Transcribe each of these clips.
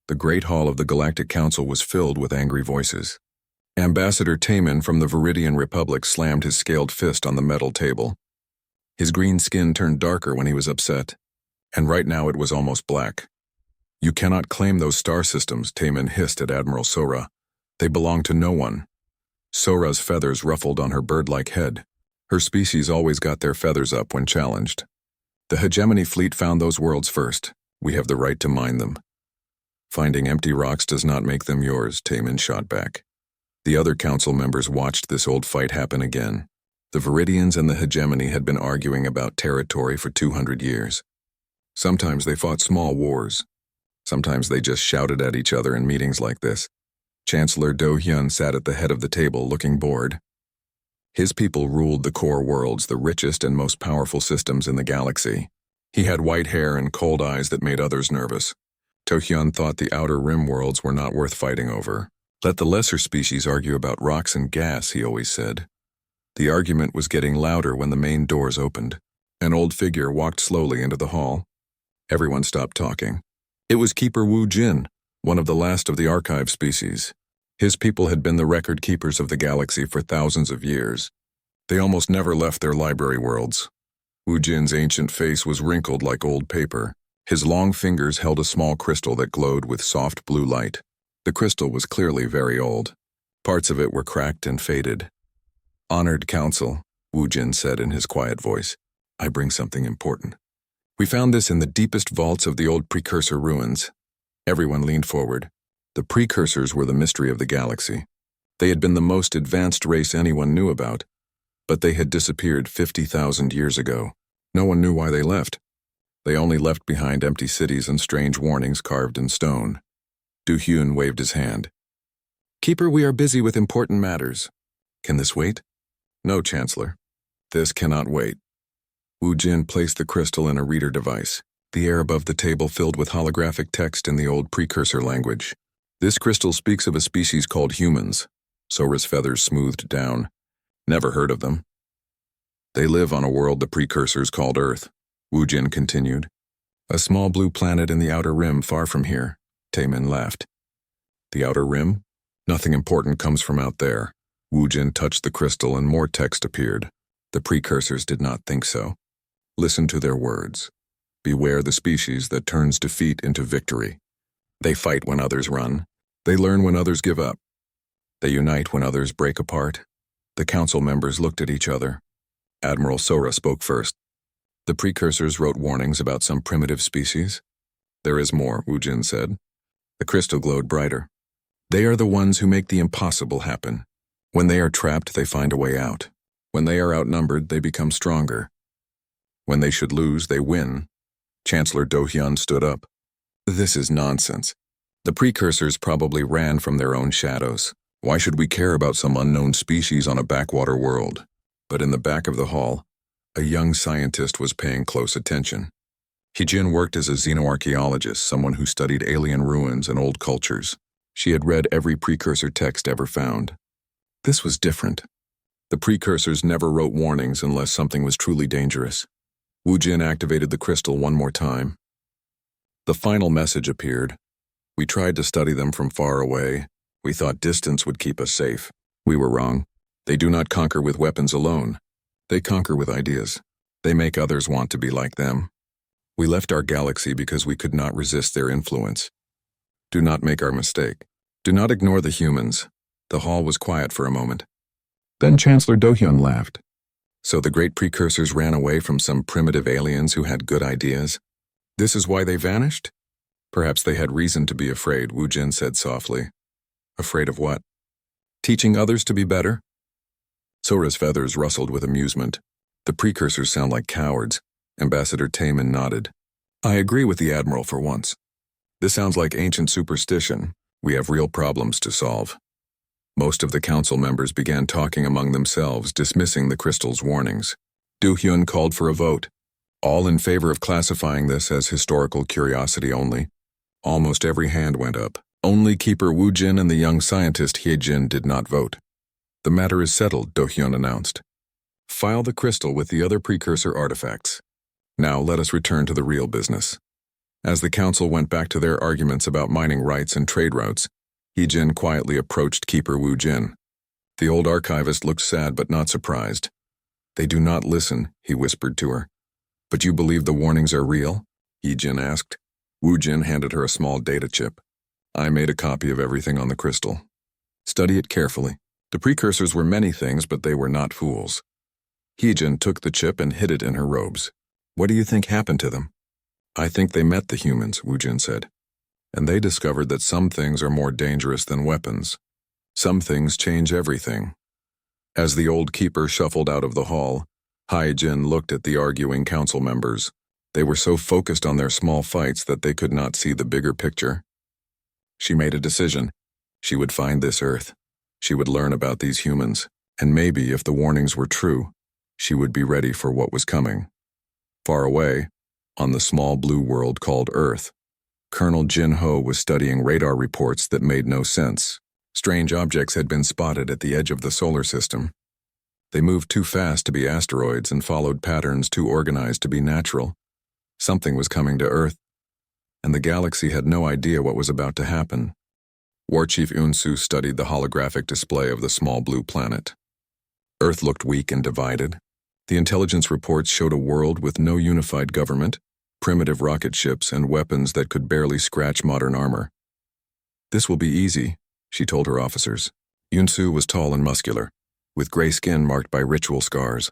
The Great Hall of the Galactic Council was filled with angry voices. Ambassador Taman from the Viridian Republic slammed his scaled fist on the metal table. His green skin turned darker when he was upset, and right now it was almost black. "You cannot claim those star systems," Taman hissed at Admiral Sora. "They belong to no one." Sora's feathers ruffled on her bird-like head. Her species always got their feathers up when challenged. "The hegemony fleet found those worlds first. We have the right to mine them." "Finding empty rocks does not make them yours," Taman shot back. The other council members watched this old fight happen again. The Viridians and the hegemony had been arguing about territory for 200 years. Sometimes they fought small wars. Sometimes they just shouted at each other in meetings like this. Chancellor Do-hyun sat at the head of the table, looking bored. His people ruled the core worlds, the richest and most powerful systems in the galaxy. He had white hair and cold eyes that made others nervous. Do-hyun thought the outer rim worlds were not worth fighting over. "Let the lesser species argue about rocks and gas," he always said. The argument was getting louder when the main doors opened. An old figure walked slowly into the hall. Everyone stopped talking. It was Keeper Wu Jin, one of the last of the archive species. His people had been the record keepers of the galaxy for thousands of years. They almost never left their library worlds. Wu Jin's ancient face was wrinkled like old paper. His long fingers held a small crystal that glowed with soft blue light. The crystal was clearly very old. Parts of it were cracked and faded. "Honored Council," Wu Jin said in his quiet voice, "I bring something important. We found this in the deepest vaults of the old precursor ruins." Everyone leaned forward. The precursors were the mystery of the galaxy. They had been the most advanced race anyone knew about, but they had disappeared 50,000 years ago. No one knew why they left. They only left behind empty cities and strange warnings carved in stone. Do-hyun waved his hand. "Keeper, we are busy with important matters. Can this wait?" "No, Chancellor. This cannot wait." Wu Jin placed the crystal in a reader device. The air above the table filled with holographic text in the old precursor language. "This crystal speaks of a species called humans." Sora's feathers smoothed down. "Never heard of them." "They live on a world the precursors called Earth," Wu Jin continued. "A small blue planet in the outer rim far from here." Taman laughed. "The outer rim? Nothing important comes from out there." Wu Jin touched the crystal and more text appeared. The precursors did not think so. Listen to their words. "Beware the species that turns defeat into victory. They fight when others run. They learn when others give up. They unite when others break apart." The council members looked at each other. Admiral Sora spoke first. "The precursors wrote warnings about some primitive species." "There is more," Wu Jin said. The crystal glowed brighter. "They are the ones who make the impossible happen. When they are trapped, they find a way out. When they are outnumbered, they become stronger. When they should lose, they win." Chancellor Do-hyun stood up. "This is nonsense. The precursors probably ran from their own shadows. Why should we care about some unknown species on a backwater world?" But in the back of the hall, a young scientist was paying close attention. Hee-jin worked as a xenoarchaeologist, someone who studied alien ruins and old cultures. She had read every precursor text ever found. This was different. The precursors never wrote warnings unless something was truly dangerous. Wu Jin activated the crystal one more time. The final message appeared. "We tried to study them from far away. We thought distance would keep us safe. We were wrong. They do not conquer with weapons alone. They conquer with ideas. They make others want to be like them. We left our galaxy because we could not resist their influence. Do not make our mistake. Do not ignore the humans." The hall was quiet for a moment. Then Chancellor Do-hyun laughed. "So the great precursors ran away from some primitive aliens who had good ideas? This is why they vanished?" "Perhaps they had reason to be afraid," Wu Jin said softly. "Afraid of what?" "Teaching others to be better?" Sora's feathers rustled with amusement. "The precursors sound like cowards." Ambassador Taman nodded. "I agree with the Admiral for once. This sounds like ancient superstition. We have real problems to solve." Most of the council members began talking among themselves, dismissing the crystal's warnings. Do-hyun called for a vote. All in favor of classifying this as historical curiosity only. Almost every hand went up. Only Keeper Wu Jin and the young scientist Hye-jin did not vote. "The matter is settled," Do-hyun announced. "File the crystal with the other precursor artifacts. Now let us return to the real business." As the council went back to their arguments about mining rights and trade routes, He-Jin quietly approached Keeper Wu-Jin. The old archivist looked sad but not surprised. "They do not listen," he whispered to her. "But you believe the warnings are real?" He-Jin asked. Wu-Jin handed her a small data chip. "I made a copy of everything on the crystal. Study it carefully. The precursors were many things, but they were not fools." He-Jin took the chip and hid it in her robes. "What do you think happened to them?" "I think they met the humans," Wu-Jin said. "And they discovered that some things are more dangerous than weapons. Some things change everything." As the old keeper shuffled out of the hall, Hai-Jin looked at the arguing council members. They were so focused on their small fights that they could not see the bigger picture. She made a decision. She would find this Earth. She would learn about these humans, and maybe, if the warnings were true, she would be ready for what was coming. Far away, on the small blue world called Earth, Colonel Jin Ho was studying radar reports that made no sense. Strange objects had been spotted at the edge of the solar system. They moved too fast to be asteroids and followed patterns too organized to be natural. Something was coming to Earth, and the galaxy had no idea what was about to happen. War Chief Yun-Su studied the holographic display of the small blue planet. Earth looked weak and divided. The intelligence reports showed a world with no unified government, primitive rocket ships, and weapons that could barely scratch modern armor. "This will be easy," she told her officers. Yun-Su was tall and muscular, with gray skin marked by ritual scars.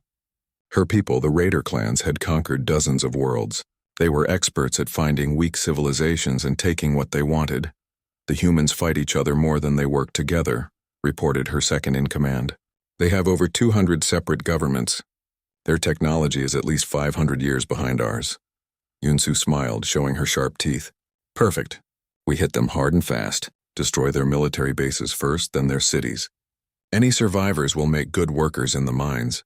Her people, the Raider clans, had conquered dozens of worlds. They were experts at finding weak civilizations and taking what they wanted. "The humans fight each other more than they work together," reported her second-in-command. "They have over 200 separate governments. Their technology is at least 500 years behind ours." Yun-Su smiled, showing her sharp teeth. "Perfect. We hit them hard and fast. Destroy their military bases first, then their cities. Any survivors will make good workers in the mines."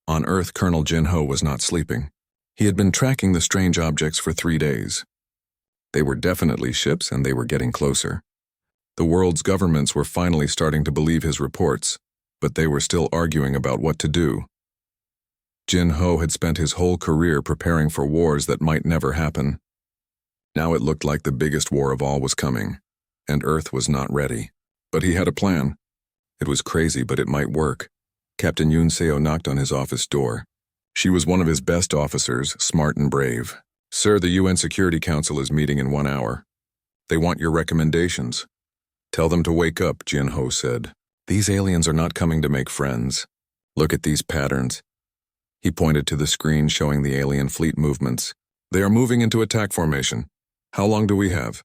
On Earth, Colonel Jin Ho was not sleeping. He had been tracking the strange objects for 3 days. They were definitely ships, and they were getting closer. The world's governments were finally starting to believe his reports, but they were still arguing about what to do. Jin Ho had spent his whole career preparing for wars that might never happen. Now it looked like the biggest war of all was coming, and Earth was not ready. But he had a plan. It was crazy, but it might work. Captain Yoon Seo knocked on his office door. She was one of his best officers, smart and brave. "Sir, the UN Security Council is meeting in 1 hour. They want your recommendations." "Tell them to wake up," Jin Ho said. "These aliens are not coming to make friends. Look at these patterns." He pointed to the screen showing the alien fleet movements. "They are moving into attack formation. How long do we have?"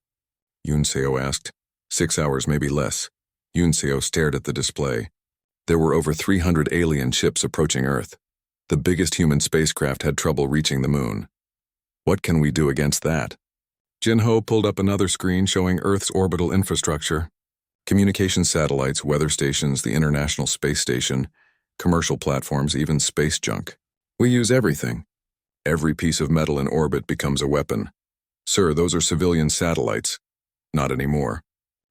Yoon Seo asked. 6 hours, maybe less." Yoon Seo stared at the display. There were over 300 alien ships approaching Earth. The biggest human spacecraft had trouble reaching the moon. "What can we do against that?" Jin Ho pulled up another screen showing Earth's orbital infrastructure. Communication satellites, weather stations, the International Space Station, commercial platforms, even space junk. "We use everything. Every piece of metal in orbit becomes a weapon." "Sir, those are civilian satellites." "Not anymore."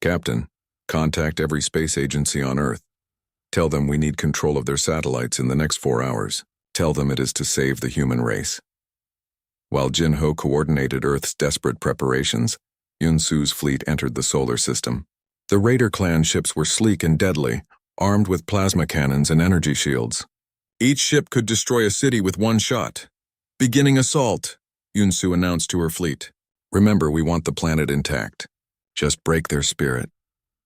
"Captain, contact every space agency on Earth. Tell them we need control of their satellites in the next 4 hours. Tell them it is to save the human race." While Jin Ho coordinated Earth's desperate preparations, Yun-Su's fleet entered the solar system. The Raider clan ships were sleek and deadly, armed with plasma cannons and energy shields. "Each ship could destroy a city with 1 shot. Beginning assault," Yun-Su announced to her fleet. "Remember, we want the planet intact. Just break their spirit."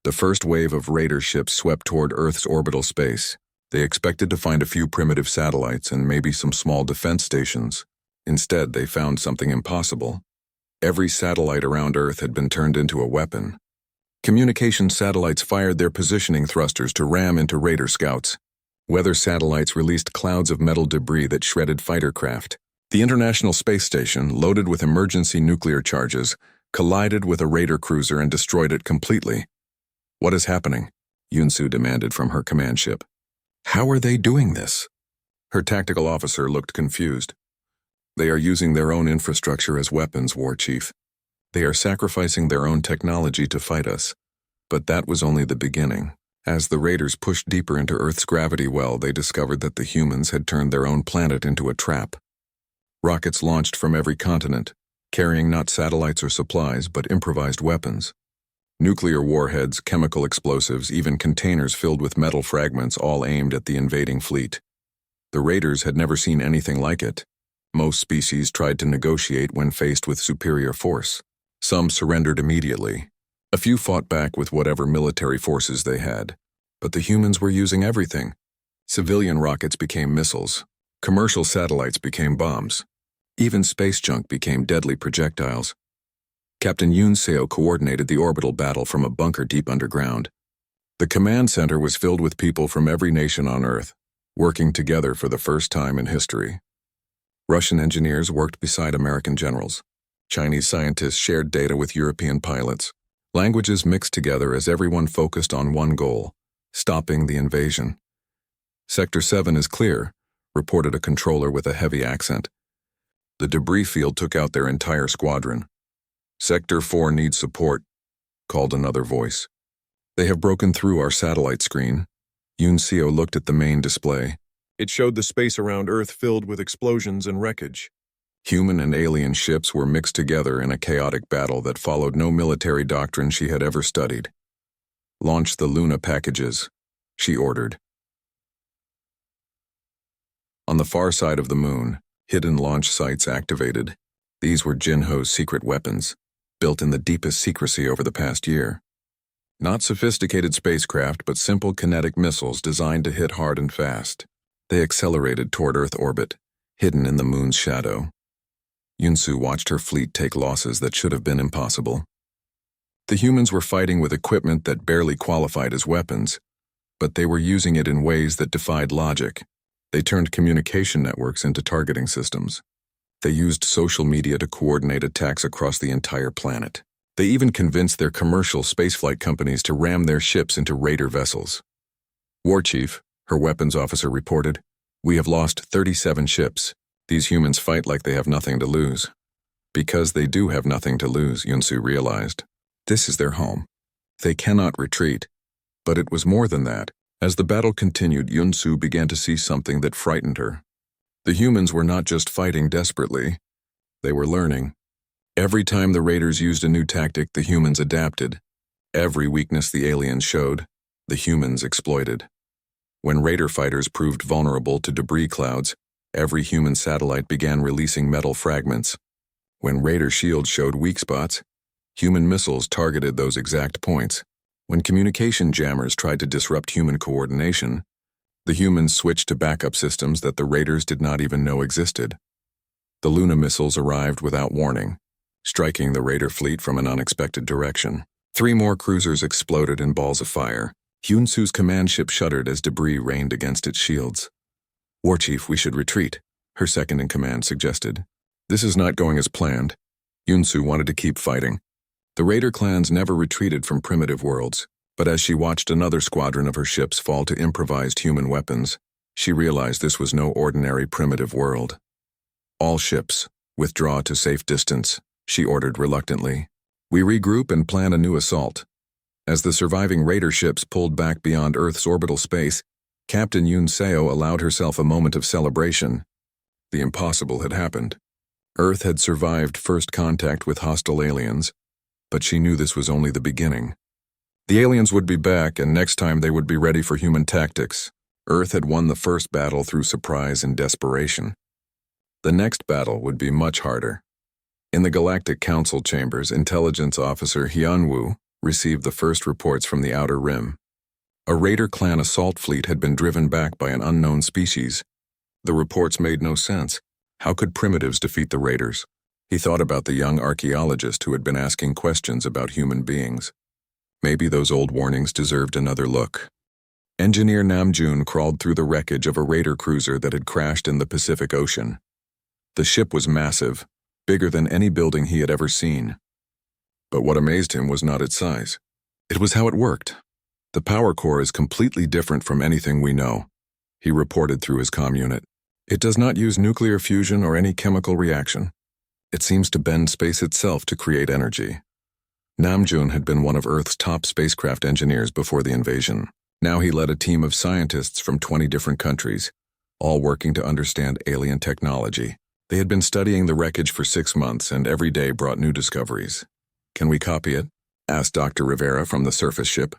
The first wave of Raider ships swept toward Earth's orbital space. They expected to find a few primitive satellites and maybe some small defense stations. Instead, they found something impossible. Every satellite around Earth had been turned into a weapon. Communication satellites fired their positioning thrusters to ram into Raider scouts. Weather satellites released clouds of metal debris that shredded fighter craft. The International Space Station, loaded with emergency nuclear charges, collided with a Raider cruiser and destroyed it completely. "What is happening?" Yun-Su demanded from her command ship. "How are they doing this?" Her tactical officer looked confused. "They are using their own infrastructure as weapons, War Chief. They are sacrificing their own technology to fight us." But that was only the beginning. As the Raiders pushed deeper into Earth's gravity well, they discovered that the humans had turned their own planet into a trap. Rockets launched from every continent, carrying not satellites or supplies, but improvised weapons. Nuclear warheads, chemical explosives, even containers filled with metal fragments, all aimed at the invading fleet. The raiders had never seen anything like it. Most species tried to negotiate when faced with superior force. Some surrendered immediately. A few fought back with whatever military forces they had. But the humans were using everything. Civilian rockets became missiles. Commercial satellites became bombs. Even space junk became deadly projectiles. Captain Yoon Seo coordinated the orbital battle from a bunker deep underground. The command center was filled with people from every nation on Earth, working together for the first time in history. Russian engineers worked beside American generals. Chinese scientists shared data with European pilots. Languages mixed together as everyone focused on one goal: stopping the invasion. Sector 7 is clear, reported a controller with a heavy accent. The debris field took out their entire squadron. Sector 4 needs support, called another voice. They have broken through our satellite screen. Yoon Seo looked at the main display. It showed the space around Earth filled with explosions and wreckage. Human and alien ships were mixed together in a chaotic battle that followed no military doctrine she had ever studied. Launch the Luna packages, she ordered. On the far side of the moon, hidden launch sites activated. These were Jinho's secret weapons, built in the deepest secrecy over the past year. Not sophisticated spacecraft, but simple kinetic missiles designed to hit hard and fast. They accelerated toward Earth orbit, hidden in the moon's shadow. Yunsu watched her fleet take losses that should have been impossible. The humans were fighting with equipment that barely qualified as weapons, but they were using it in ways that defied logic. They turned communication networks into targeting systems. They used social media to coordinate attacks across the entire planet. They even convinced their commercial spaceflight companies to ram their ships into raider vessels. War Chief, her weapons officer, reported, "We have lost 37 ships. These humans fight like they have nothing to lose." Because they do have nothing to lose, Yunsu realized. This is their home. They cannot retreat. But it was more than that. As the battle continued, Yunsu began to see something that frightened her. The humans were not just fighting desperately. They were learning. Every time the raiders used a new tactic, the humans adapted. Every weakness the aliens showed, the humans exploited. When raider fighters proved vulnerable to debris clouds, every human satellite began releasing metal fragments. When raider shields showed weak spots, human missiles targeted those exact points. When communication jammers tried to disrupt human coordination, the humans switched to backup systems that the raiders did not even know existed. The Luna missiles arrived without warning, striking the raider fleet from an unexpected direction. 3 more cruisers exploded in balls of fire. Yunsu's command ship shuddered as debris rained against its shields. "War Chief, we should retreat," her second-in-command suggested. "This is not going as planned." Yunsu wanted to keep fighting. The raider clans never retreated from primitive worlds, but as she watched another squadron of her ships fall to improvised human weapons, she realized this was no ordinary primitive world. "All ships, withdraw to safe distance," she ordered reluctantly. "We regroup and plan a new assault." As the surviving raider ships pulled back beyond Earth's orbital space, Captain Yoon Seo allowed herself a moment of celebration. The impossible had happened. Earth had survived first contact with hostile aliens, but she knew this was only the beginning. The aliens would be back, and next time they would be ready for human tactics. Earth had won the first battle through surprise and desperation. The next battle would be much harder. In the Galactic Council chambers, Intelligence Officer Hyunwoo received the first reports from the Outer Rim. A raider clan assault fleet had been driven back by an unknown species. The reports made no sense. How could primitives defeat the raiders? He thought about the young archaeologist who had been asking questions about human beings. Maybe those old warnings deserved another look. Engineer Namjoon crawled through the wreckage of a raider cruiser that had crashed in the Pacific Ocean. The ship was massive, bigger than any building he had ever seen. But what amazed him was not its size. It was how it worked. "The power core is completely different from anything we know," he reported through his comm unit. "It does not use nuclear fusion or any chemical reaction. It seems to bend space itself to create energy." Namjoon had been one of Earth's top spacecraft engineers before the invasion. Now he led a team of scientists from 20 different countries, all working to understand alien technology. They had been studying the wreckage for 6 months, and every day brought new discoveries. "Can we copy it?" asked Dr. Rivera from the surface ship.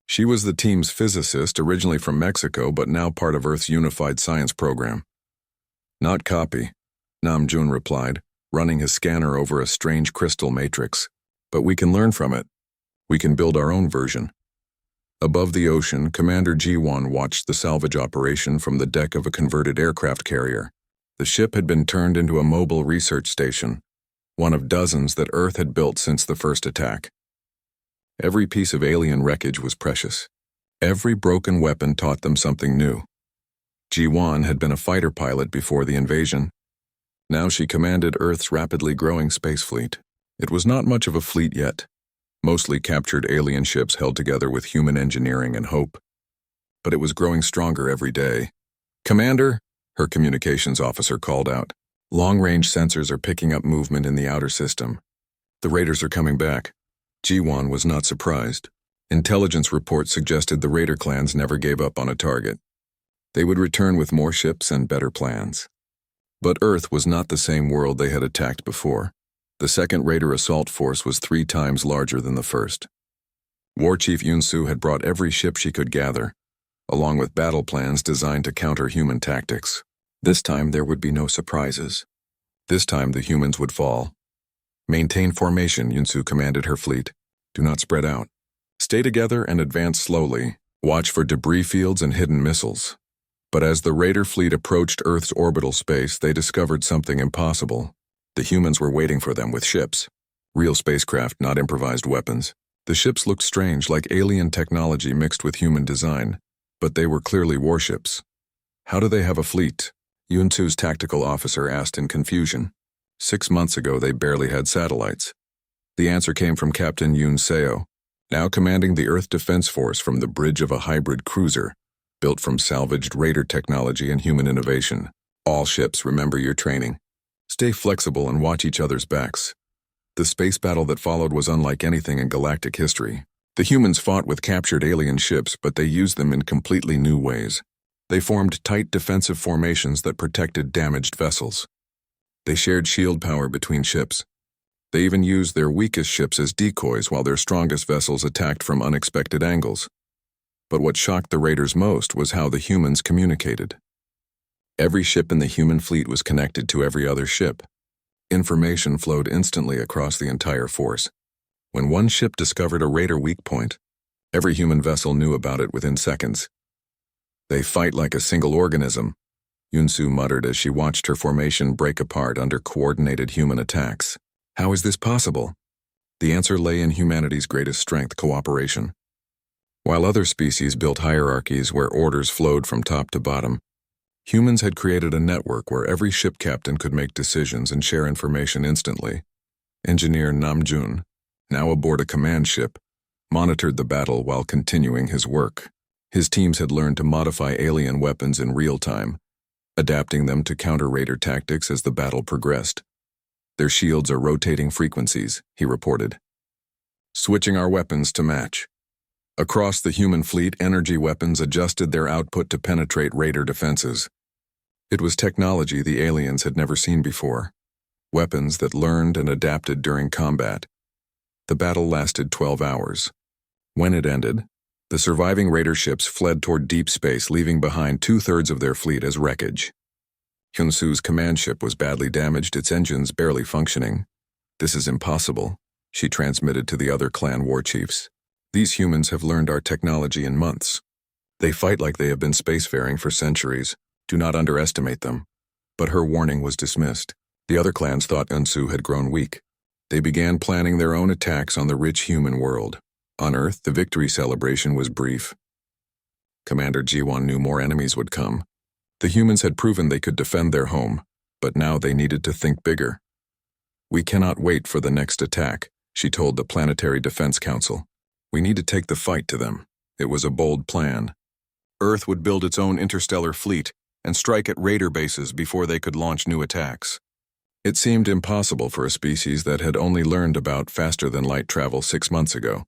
She was the team's physicist, originally from Mexico, but now part of Earth's unified science program. "Not copy," Namjoon replied, running his scanner over a strange crystal matrix. "But we can learn from it. We can build our own version." Above the ocean, Commander Ji-won watched the salvage operation from the deck of a converted aircraft carrier. The ship had been turned into a mobile research station, one of dozens that Earth had built since the first attack. Every piece of alien wreckage was precious. Every broken weapon taught them something new. Ji-won had been a fighter pilot before the invasion. Now she commanded Earth's rapidly growing space fleet. It was not much of a fleet yet, mostly captured alien ships held together with human engineering and hope. But it was growing stronger every day. "Commander," her communications officer called out. "Long-range sensors are picking up movement in the outer system. The raiders are coming back." Ji-won was not surprised. Intelligence reports suggested the raider clans never gave up on a target. They would return with more ships and better plans. But Earth was not the same world they had attacked before. The second raider assault force was 3 times larger than the first. War Chief Yun-Soo had brought every ship she could gather, along with battle plans designed to counter human tactics. This time there would be no surprises. This time the humans would fall. "Maintain formation," Yun-Soo commanded her fleet. "Do not spread out. Stay together and advance slowly. Watch for debris fields and hidden missiles." But as the raider fleet approached Earth's orbital space, they discovered something impossible. The humans were waiting for them with ships. Real spacecraft, not improvised weapons. The ships looked strange, like alien technology mixed with human design, but they were clearly warships. "How do they have a fleet?" Yun-Soo's tactical officer asked in confusion. 6 months ago, they barely had satellites. The answer came from Captain Yoon Seo, now commanding the Earth Defense Force from the bridge of a hybrid cruiser, built from salvaged raider technology and human innovation. "All ships, remember your training. Stay flexible and watch each other's backs." The space battle that followed was unlike anything in galactic history. The humans fought with captured alien ships, but they used them in completely new ways. They formed tight defensive formations that protected damaged vessels. They shared shield power between ships. They even used their weakest ships as decoys while their strongest vessels attacked from unexpected angles. But what shocked the raiders most was how the humans communicated. Every ship in the human fleet was connected to every other ship. Information flowed instantly across the entire force. When one ship discovered a raider weak point, every human vessel knew about it within seconds. "They fight like a single organism," Yun-Soo muttered as she watched her formation break apart under coordinated human attacks. "How is this possible?" The answer lay in humanity's greatest strength, cooperation. While other species built hierarchies where orders flowed from top to bottom, humans had created a network where every ship captain could make decisions and share information instantly. Engineer Namjoon, now aboard a command ship, monitored the battle while continuing his work. His teams had learned to modify alien weapons in real time, adapting them to counter raider tactics as the battle progressed. "Their shields are rotating frequencies," he reported. "Switching our weapons to match." Across the human fleet, energy weapons adjusted their output to penetrate raider defenses. It was technology the aliens had never seen before. Weapons that learned and adapted during combat. The battle lasted 12 hours. When it ended, the surviving raider ships fled toward deep space, leaving behind 2/3 of their fleet as wreckage. Hyun-Soo's command ship was badly damaged, its engines barely functioning. "This is impossible," she transmitted to the other clan war chiefs. "These humans have learned our technology in months. They fight like they have been spacefaring for centuries. Do not underestimate them." But her warning was dismissed. The other clans thought Hyun-Soo had grown weak. They began planning their own attacks on the rich human world. On Earth, the victory celebration was brief. Commander Ji-won knew more enemies would come. The humans had proven they could defend their home, but now they needed to think bigger. "We cannot wait for the next attack," she told the Planetary Defense Council. "We need to take the fight to them." It was a bold plan. Earth would build its own interstellar fleet and strike at raider bases before they could launch new attacks. It seemed impossible for a species that had only learned about faster-than-light travel 6 months ago.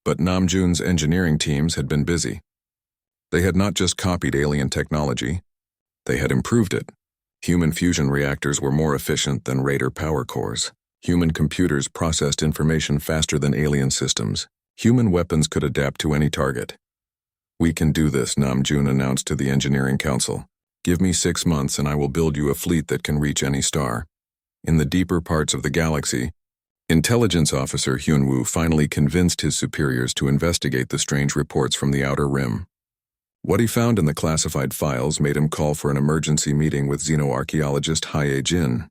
But Namjoon's engineering teams had been busy. They had not just copied alien technology, they had improved it. Human fusion reactors were more efficient than Raider power cores. Human computers processed information faster than alien systems. Human weapons could adapt to any target. "We can do this," Namjoon announced to the Engineering Council. "Give me 6 months and I will build you a fleet that can reach any star." In the deeper parts of the galaxy, Intelligence Officer Hyunwoo finally convinced his superiors to investigate the strange reports from the Outer Rim. What he found in the classified files made him call for an emergency meeting with xenoarchaeologist Hye Jin.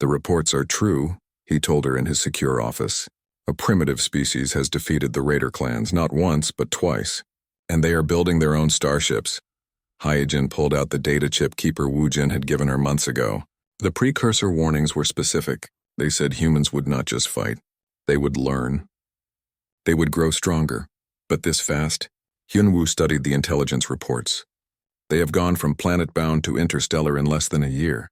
"The reports are true," he told her in his secure office. "A primitive species has defeated the Raider clans not once but twice, and they are building their own starships." Hye Jin pulled out the data chip Keeper Woo Jin had given her months ago. The precursor warnings were specific. They said humans would not just fight, they would learn. They would grow stronger. But this fast? Hyunwoo studied the intelligence reports. "They have gone from planet-bound to interstellar in less than a year.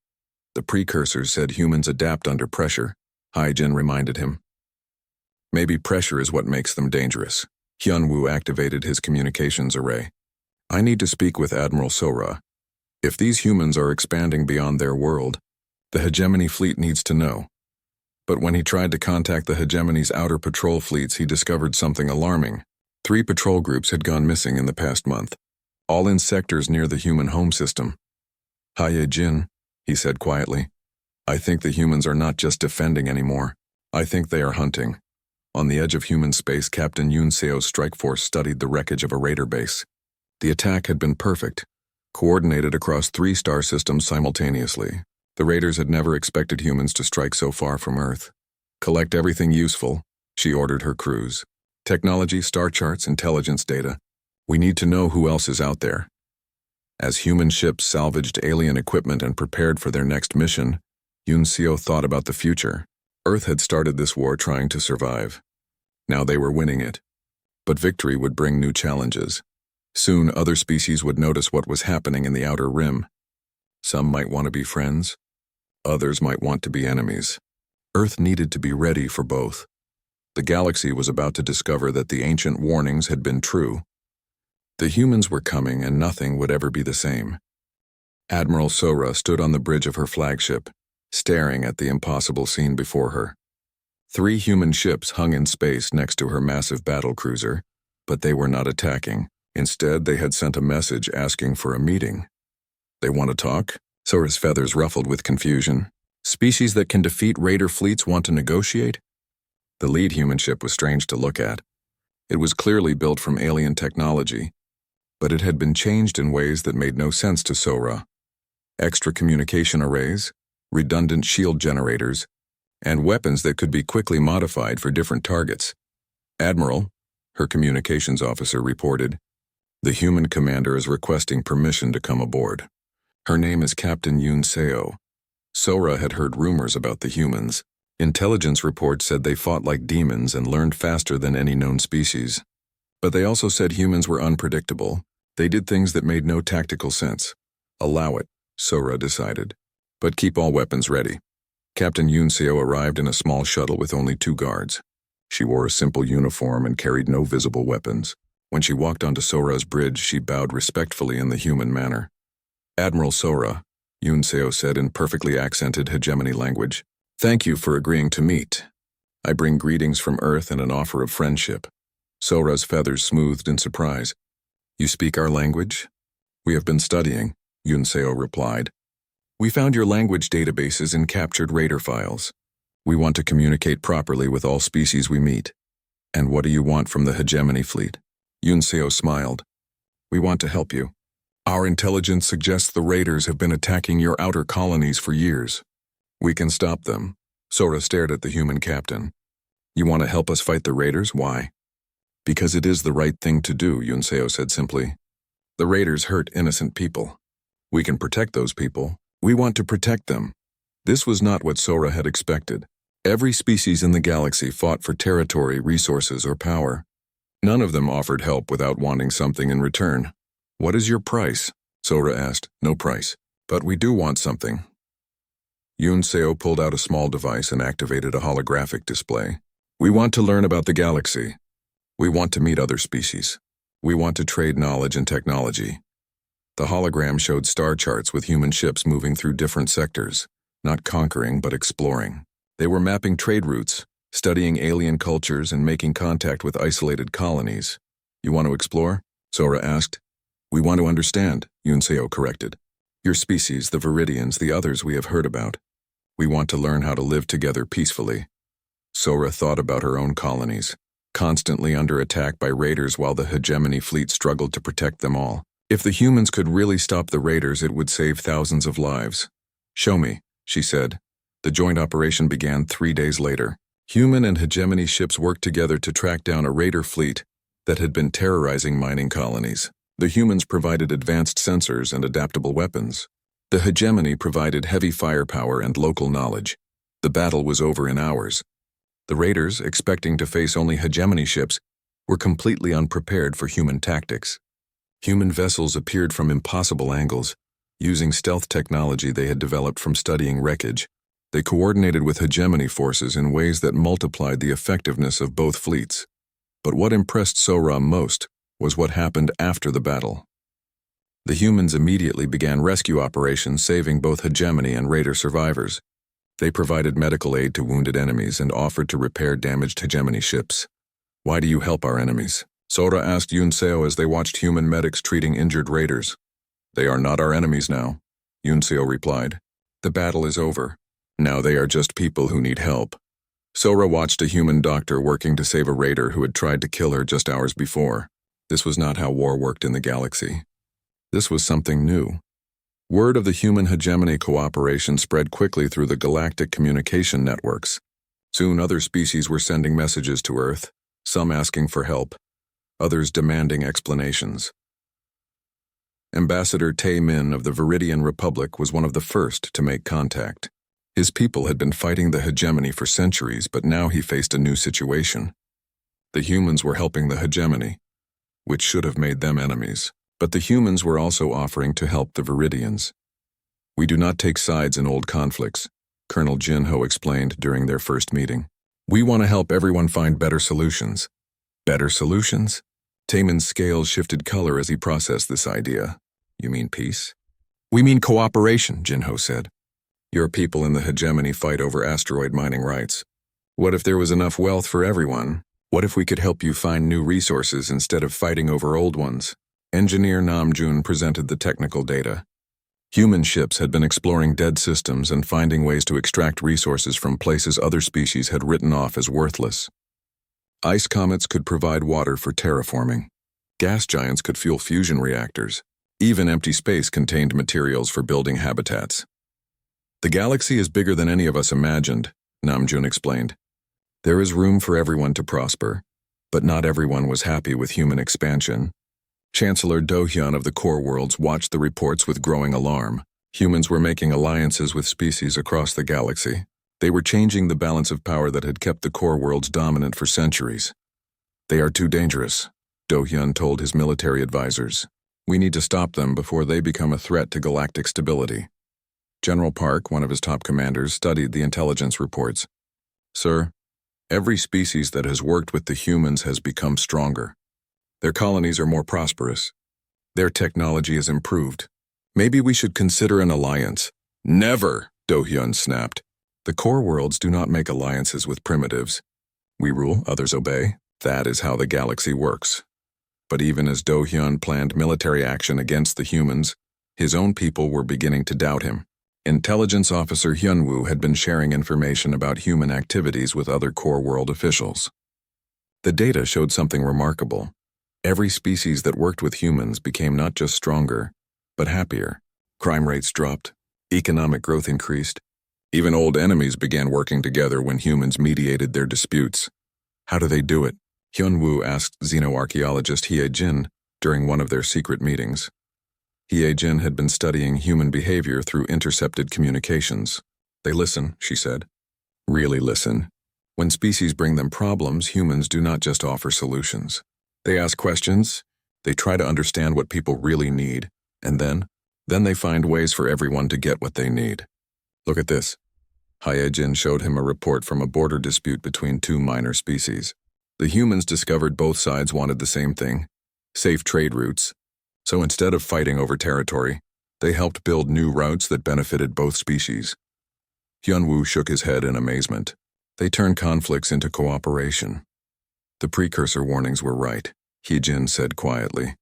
The precursors said humans adapt under pressure," Hye-jin reminded him. "Maybe pressure is what makes them dangerous." Hyunwoo activated his communications array. "I need to speak with Admiral Sora. If these humans are expanding beyond their world, the hegemony fleet needs to know." But when he tried to contact the hegemony's outer patrol fleets, he discovered something alarming. 3 patrol groups had gone missing in the past month, all in sectors near the human home system. "Hye-jin," he said quietly, "I think the humans are not just defending anymore. I think they are hunting." On the edge of human space, Captain Yoon Seo's strike force studied the wreckage of a Raider base. The attack had been perfect, coordinated across 3 star systems simultaneously. The Raiders had never expected humans to strike so far from Earth. "Collect everything useful," she ordered her crews. "Technology, star charts, intelligence data. We need to know who else is out there." As human ships salvaged alien equipment and prepared for their next mission, Yoon Seo thought about the future. Earth had started this war trying to survive. Now they were winning it. But victory would bring new challenges. Soon other species would notice what was happening in the Outer Rim. Some might want to be friends. Others might want to be enemies. Earth needed to be ready for both. The galaxy was about to discover that the ancient warnings had been true. The humans were coming and nothing would ever be the same. Admiral Sora stood on the bridge of her flagship, staring at the impossible scene before her. 3 human ships hung in space next to her massive battle cruiser, but they were not attacking. Instead, they had sent a message asking for a meeting. "They want to talk?" Sora's feathers ruffled with confusion. "Species that can defeat Raider fleets want to negotiate?" The lead human ship was strange to look at. It was clearly built from alien technology, but it had been changed in ways that made no sense to Sora. Extra communication arrays, redundant shield generators, and weapons that could be quickly modified for different targets. "Admiral," her communications officer reported, "the human commander is requesting permission to come aboard." Her name is Captain Yoon Seo. Sora had heard rumors about the humans. Intelligence reports said they fought like demons and learned faster than any known species. But they also said humans were unpredictable. They did things that made no tactical sense. "Allow it," Sora decided. "But keep all weapons ready." Captain Yoon Seo arrived in a small shuttle with only 2 guards. She wore a simple uniform and carried no visible weapons. When she walked onto Sora's bridge, she bowed respectfully in the human manner. "Admiral Sora," Yoon Seo said in perfectly accented hegemony language, "thank you for agreeing to meet. I bring greetings from Earth and an offer of friendship." Sora's feathers smoothed in surprise. "You speak our language?" "We have been studying," Yoon Seo replied. "We found your language databases in captured Raider files. We want to communicate properly with all species we meet." "And what do you want from the hegemony fleet?" Yoon Seo smiled. "We want to help you. Our intelligence suggests the Raiders have been attacking your outer colonies for years. We can stop them." Sora stared at the human captain. "You want to help us fight the Raiders? Why?" "Because it is the right thing to do," Yoon Seo said simply. "The Raiders hurt innocent people. We can protect those people. We want to protect them." This was not what Sora had expected. Every species in the galaxy fought for territory, resources, or power. None of them offered help without wanting something in return. "What is your price?" Sora asked. "No price. But we do want something." Yoon Seo pulled out a small device and activated a holographic display. "We want to learn about the galaxy. We want to meet other species. We want to trade knowledge and technology. The hologram showed star charts with human ships moving through different sectors, not conquering but exploring. They were mapping trade routes, studying alien cultures, and making contact with isolated colonies. You want to explore? Sora asked. We want to understand, Yunseo corrected. Your species, the Viridians, the others we have heard about. We want to learn how to live together peacefully. Sora thought about her own colonies, constantly under attack by raiders while the hegemony fleet struggled to protect them all. If the humans could really stop the raiders, it would save thousands of lives. Show me, she said. The joint operation began 3 days later. Human and hegemony ships worked together to track down a raider fleet that had been terrorizing mining colonies. The humans provided advanced sensors and adaptable weapons. The hegemony provided heavy firepower and local knowledge. The battle was over in hours. The raiders, expecting to face only hegemony ships, were completely unprepared for human tactics. Human vessels appeared from impossible angles, using stealth technology they had developed from studying wreckage. They coordinated with hegemony forces in ways that multiplied the effectiveness of both fleets. But what impressed Sora most was what happened after the battle. The humans immediately began rescue operations, saving both hegemony and raider survivors. They provided medical aid to wounded enemies and offered to repair damaged hegemony ships. Why do you help our enemies? Sora asked Yunseo as they watched human medics treating injured raiders. They are not our enemies now, Yunseo replied. The battle is over. Now they are just people who need help. Sora watched a human doctor working to save a raider who had tried to kill her just hours before. This was not how war worked in the galaxy. This was something new. Word of the human hegemony cooperation spread quickly through the galactic communication networks. Soon other species were sending messages to Earth, some asking for help, others demanding explanations. Ambassador Tae-min of the Viridian Republic was one of the first to make contact. His people had been fighting the hegemony for centuries, but now he faced a new situation. The humans were helping the hegemony, which should have made them enemies. But the humans were also offering to help the Viridians. We do not take sides in old conflicts, Colonel Jinho explained during their first meeting. We want to help everyone find better solutions. Better solutions? Taemin's scales shifted color as he processed this idea. You mean peace? We mean cooperation, Jinho said. Your people in the hegemony fight over asteroid mining rights. What if there was enough wealth for everyone? What if we could help you find new resources instead of fighting over old ones? Engineer Namjoon presented the technical data. Human ships had been exploring dead systems and finding ways to extract resources from places other species had written off as worthless. Ice comets could provide water for terraforming. Gas giants could fuel fusion reactors. Even empty space contained materials for building habitats. The galaxy is bigger than any of us imagined, Namjoon explained. There is room for everyone to prosper, but not everyone was happy with human expansion. Chancellor Do-hyun of the Core Worlds watched the reports with growing alarm. Humans were making alliances with species across the galaxy. They were changing the balance of power that had kept the Core Worlds dominant for centuries. They are too dangerous, Do-hyun told his military advisors. We need to stop them before they become a threat to galactic stability. General Park, one of his top commanders, studied the intelligence reports. Sir, every species that has worked with the humans has become stronger. Their colonies are more prosperous. Their technology has improved. Maybe we should consider an alliance. Never, Do-hyun snapped. The Core Worlds do not make alliances with primitives. We rule, others obey. That is how the galaxy works. But even as Do-hyun planned military action against the humans, his own people were beginning to doubt him. Intelligence Officer Hyun-woo had been sharing information about human activities with other Core World officials. The data showed something remarkable. Every species that worked with humans became not just stronger, but happier. Crime rates dropped. Economic growth increased. Even old enemies began working together when humans mediated their disputes. How do they do it? Hyun-woo asked xenoarchaeologist Hye-jin during one of their secret meetings. Hye-jin had been studying human behavior through intercepted communications. They listen, she said. Really listen. When species bring them problems, humans do not just offer solutions. They ask questions, they try to understand what people really need, and then they find ways for everyone to get what they need. Look at this. Hye-jin showed him a report from a border dispute between two minor species. The humans discovered both sides wanted the same thing: safe trade routes, So instead of fighting over territory, they helped build new routes that benefited both species. Hyunwoo shook his head in amazement. They turned conflicts into cooperation. The precursor warnings were right, Heejin said quietly.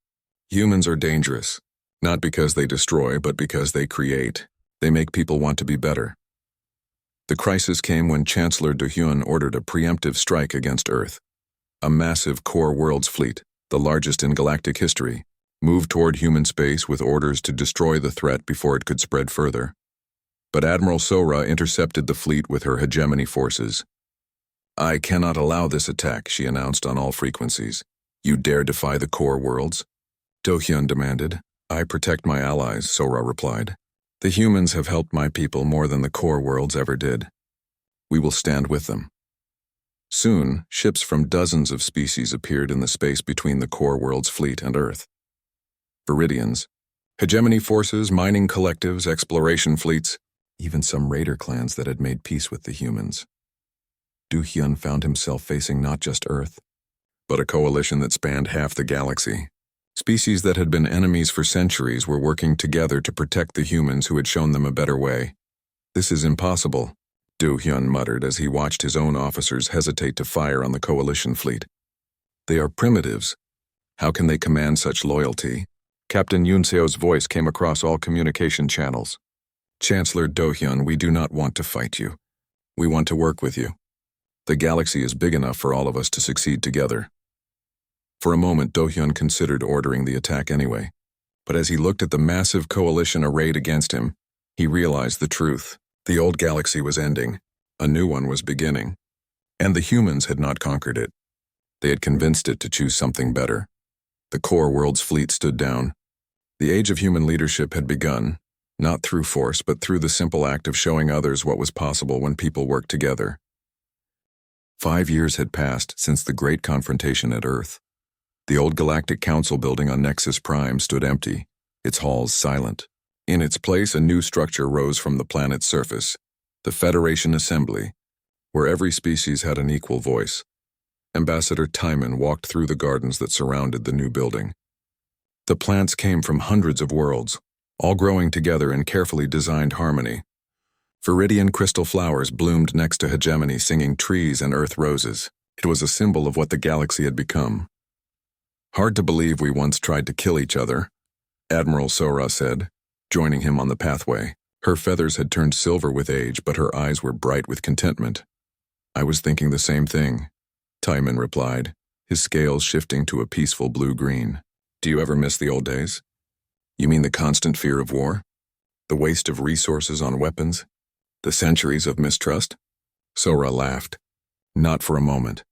Humans are dangerous, not because they destroy, but because they create. They make people want to be better. The crisis came when Chancellor Do-hyun ordered a preemptive strike against Earth. A massive core worlds fleet, the largest in galactic history, moved toward human space with orders to destroy the threat before it could spread further. But Admiral Sora intercepted the fleet with her hegemony forces. "I cannot allow this attack," she announced on all frequencies. "You dare defy the core worlds?" Do-hyun demanded. "I protect my allies," Sora replied. "The humans have helped my people more than the core worlds ever did. We will stand with them." Soon, ships from dozens of species appeared in the space between the core world's fleet and Earth. Viridians, hegemony forces, mining collectives, exploration fleets, even some raider clans that had made peace with the humans. Do-hyun found himself facing not just Earth, but a coalition that spanned half the galaxy. Species that had been enemies for centuries were working together to protect the humans who had shown them a better way. "This is impossible," Do-hyun muttered as he watched his own officers hesitate to fire on the coalition fleet. "They are primitives. How can they command such loyalty?" Captain Yunseo's voice came across all communication channels. "Chancellor Do-hyun, we do not want to fight you. We want to work with you. The galaxy is big enough for all of us to succeed together." For a moment, Do-hyun considered ordering the attack anyway. But as he looked at the massive coalition arrayed against him, he realized the truth. The old galaxy was ending. A new one was beginning. And the humans had not conquered it. They had convinced it to choose something better. The core world's fleet stood down. The age of human leadership had begun, not through force, but through the simple act of showing others what was possible when people worked together. 5 years had passed since the great confrontation at Earth. The old Galactic Council building on Nexus Prime stood empty, its halls silent. In its place, a new structure rose from the planet's surface, the Federation Assembly, where every species had an equal voice. Ambassador Timon walked through the gardens that surrounded the new building. The plants came from hundreds of worlds, all growing together in carefully designed harmony. Viridian crystal flowers bloomed next to hegemony, singing trees and earth roses. It was a symbol of what the galaxy had become. "Hard to believe we once tried to kill each other," Admiral Sora said, joining him on the pathway. Her feathers had turned silver with age, but her eyes were bright with contentment. "I was thinking the same thing," Timon replied, his scales shifting to a peaceful blue-green. "Do you ever miss the old days? You mean the constant fear of war? The waste of resources on weapons? The centuries of mistrust?" Sora laughed. Not for a moment.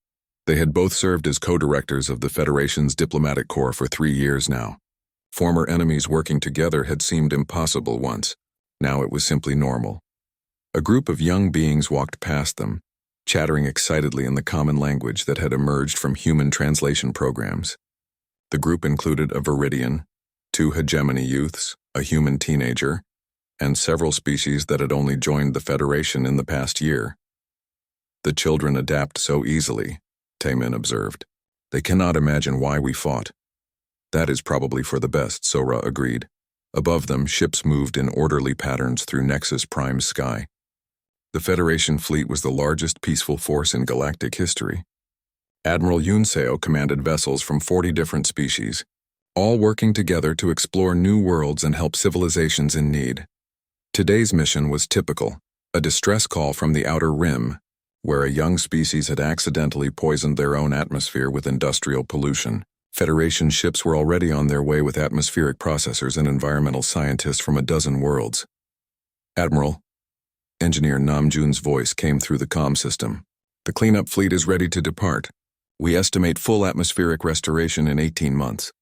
They had both served as co-directors of the Federation's diplomatic corps for 3 years now. Former enemies working together had seemed impossible once. Now it was simply normal. A group of young beings walked past them, chattering excitedly in the common language that had emerged from human translation programs. The group included a Viridian, 2 hegemony youths, a human teenager, and several species that had only joined the Federation in the past year. "The children adapt so easily," Taemin observed. "They cannot imagine why we fought." "That is probably for the best," Sora agreed. Above them, ships moved in orderly patterns through Nexus Prime's sky. The Federation fleet was the largest peaceful force in galactic history. Admiral Yunseo commanded vessels from 40 different species, all working together to explore new worlds and help civilizations in need. Today's mission was typical, a distress call from the Outer Rim, where a young species had accidentally poisoned their own atmosphere with industrial pollution. Federation ships were already on their way with atmospheric processors and environmental scientists from a dozen worlds. "Admiral," Engineer Namjoon's voice came through the comm system. "The cleanup fleet is ready to depart. We estimate full atmospheric restoration in 18 months.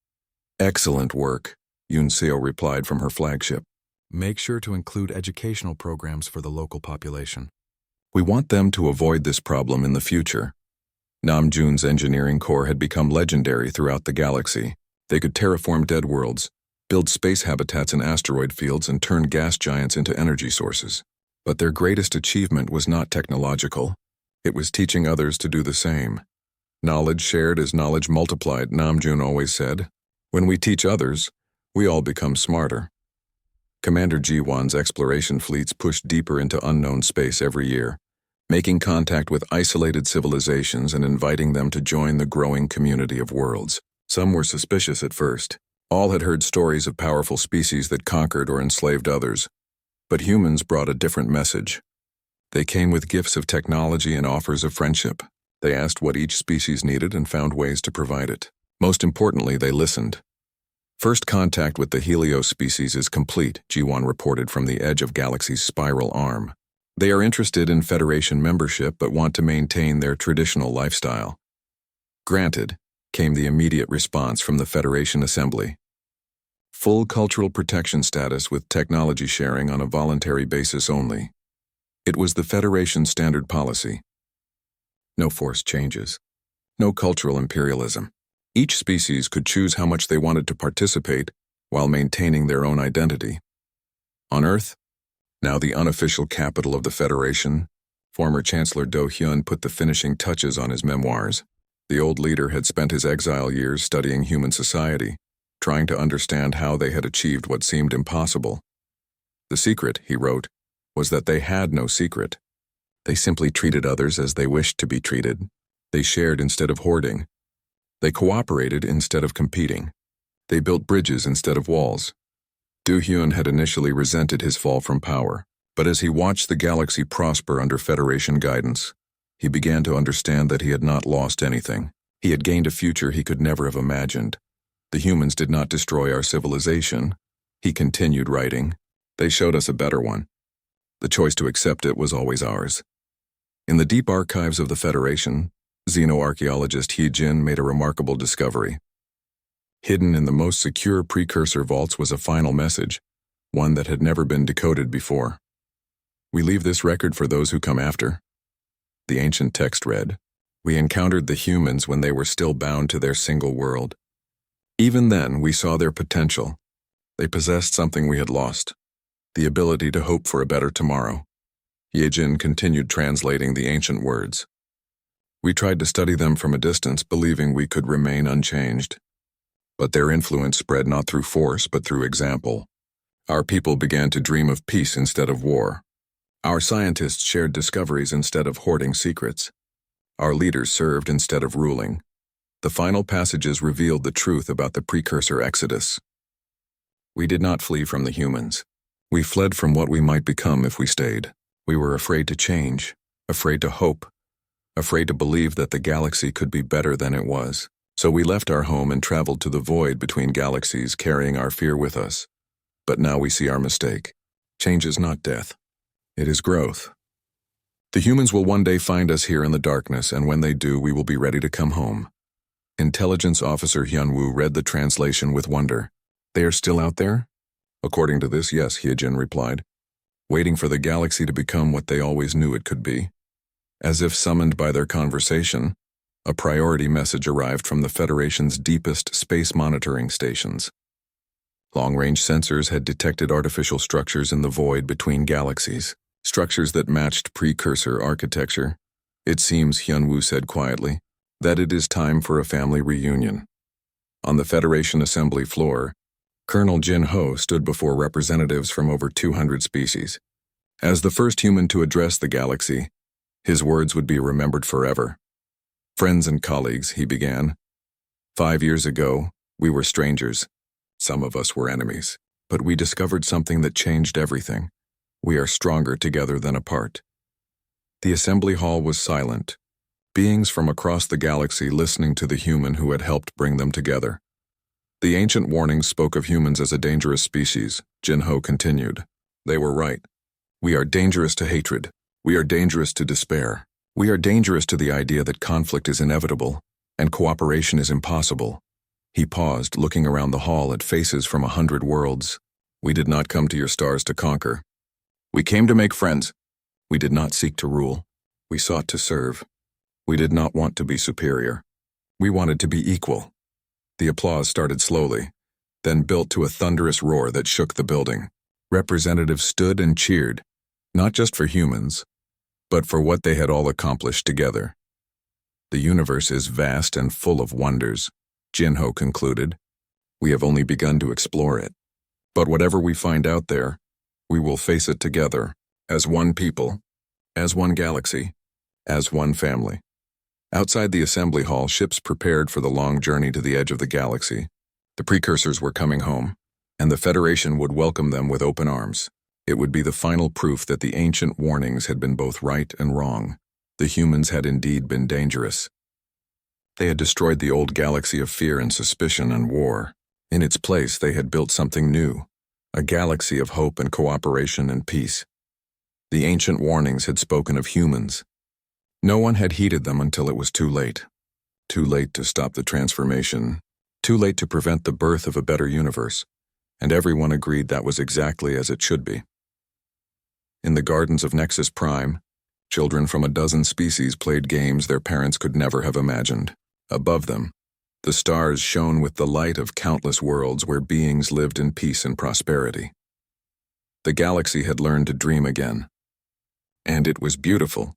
"Excellent work," Yunseo replied from her flagship. "Make sure to include educational programs for the local population. We want them to avoid this problem in the future." Namjoon's engineering corps had become legendary throughout the galaxy. They could terraform dead worlds, build space habitats in asteroid fields, and turn gas giants into energy sources. But their greatest achievement was not technological. It was teaching others to do the same. "Knowledge shared is knowledge multiplied," Namjoon always said. "When we teach others, we all become smarter. Commander G1's exploration fleets pushed deeper into unknown space every year, making contact with isolated civilizations and inviting them to join the growing community of worlds. Some were suspicious at first. All had heard stories of powerful species that conquered or enslaved others. But humans brought a different message. They came with gifts of technology and offers of friendship. They asked what each species needed and found ways to provide it. Most importantly, they listened. First contact with the Helios species is complete, G1 reported from the edge of Galaxy's spiral arm. They are interested in Federation membership but want to maintain their traditional lifestyle. Granted, came the immediate response from the Federation Assembly. Full cultural protection status with technology sharing on a voluntary basis only. It was the Federation's standard policy. No forced changes. No cultural imperialism. Each species could choose how much they wanted to participate while maintaining their own identity. On Earth, now the unofficial capital of the Federation, former Chancellor Do Hyun put the finishing touches on his memoirs. The old leader had spent his exile years studying human society, trying to understand how they had achieved what seemed impossible. The secret, he wrote, was that they had no secret. They simply treated others as they wished to be treated. They shared instead of hoarding. They cooperated instead of competing. They built bridges instead of walls. Do Hyun had initially resented his fall from power, but as he watched the galaxy prosper under Federation guidance, he began to understand that he had not lost anything. He had gained a future he could never have imagined. The humans did not destroy our civilization. He continued writing. They showed us a better one. The choice to accept it was always ours. In the deep archives of the Federation, xenoarchaeologist He Jin made a remarkable discovery. Hidden in the most secure precursor vaults was a final message, one that had never been decoded before. We leave this record for those who come after. The ancient text read, "We encountered the humans when they were still bound to their single world. Even then, we saw their potential. They possessed something we had lost, the ability to hope for a better tomorrow." Yejin continued translating the ancient words. "We tried to study them from a distance, believing we could remain unchanged. But their influence spread not through force, but through example. Our people began to dream of peace instead of war. Our scientists shared discoveries instead of hoarding secrets. Our leaders served instead of ruling. The final passages revealed the truth about the precursor exodus. We did not flee from the humans. We fled from what we might become if we stayed. We were afraid to change, afraid to hope, afraid to believe that the galaxy could be better than it was. So we left our home and traveled to the void between galaxies, carrying our fear with us. But now we see our mistake. Change is not death. It is growth. The humans will one day find us here in the darkness, and when they do, we will be ready to come home." Intelligence Officer Hyunwoo read the translation with wonder. "They are still out there?" "According to this, yes," Hyejin replied. "Waiting for the galaxy to become what they always knew it could be." As if summoned by their conversation, a priority message arrived from the Federation's deepest space monitoring stations. Long-range sensors had detected artificial structures in the void between galaxies, structures that matched precursor architecture. "It seems," Hyunwoo said quietly, "that it is time for a family reunion." On the Federation assembly floor, Colonel Jin Ho stood before representatives from over 200 species. As the first human to address the galaxy, his words would be remembered forever. "Friends and colleagues," he began. 5 years ago, we were strangers. Some of us were enemies. But we discovered something that changed everything. We are stronger together than apart." The assembly hall was silent. Beings from across the galaxy listening to the human who had helped bring them together. The ancient warnings spoke of humans as a dangerous species, Jin Ho continued. "They were right. We are dangerous to hatred. We are dangerous to despair. We are dangerous to the idea that conflict is inevitable and cooperation is impossible." He paused, looking around the hall at faces from 100 worlds. "We did not come to your stars to conquer. We came to make friends. We did not seek to rule. We sought to serve. We did not want to be superior. We wanted to be equal." The applause started slowly, then built to a thunderous roar that shook the building. Representatives stood and cheered, not just for humans, but for what they had all accomplished together. "The universe is vast and full of wonders," Jin Ho concluded. We have only begun to explore it. But whatever we find out there, we will face it together, as one people, as one galaxy, as one family. Outside the assembly hall, ships prepared for the long journey to the edge of the galaxy. The precursors were coming home, and the Federation would welcome them with open arms. It would be the final proof that the ancient warnings had been both right and wrong. The humans had indeed been dangerous. They had destroyed the old galaxy of fear and suspicion and war. In its place, they had built something new, a galaxy of hope and cooperation and peace. The ancient warnings had spoken of humans. No one had heeded them until it was too late. Too late to stop the transformation, too late to prevent the birth of a better universe, and everyone agreed that was exactly as it should be. In the gardens of Nexus Prime, children from a dozen species played games their parents could never have imagined. Above them, the stars shone with the light of countless worlds where beings lived in peace and prosperity. The galaxy had learned to dream again. And it was beautiful.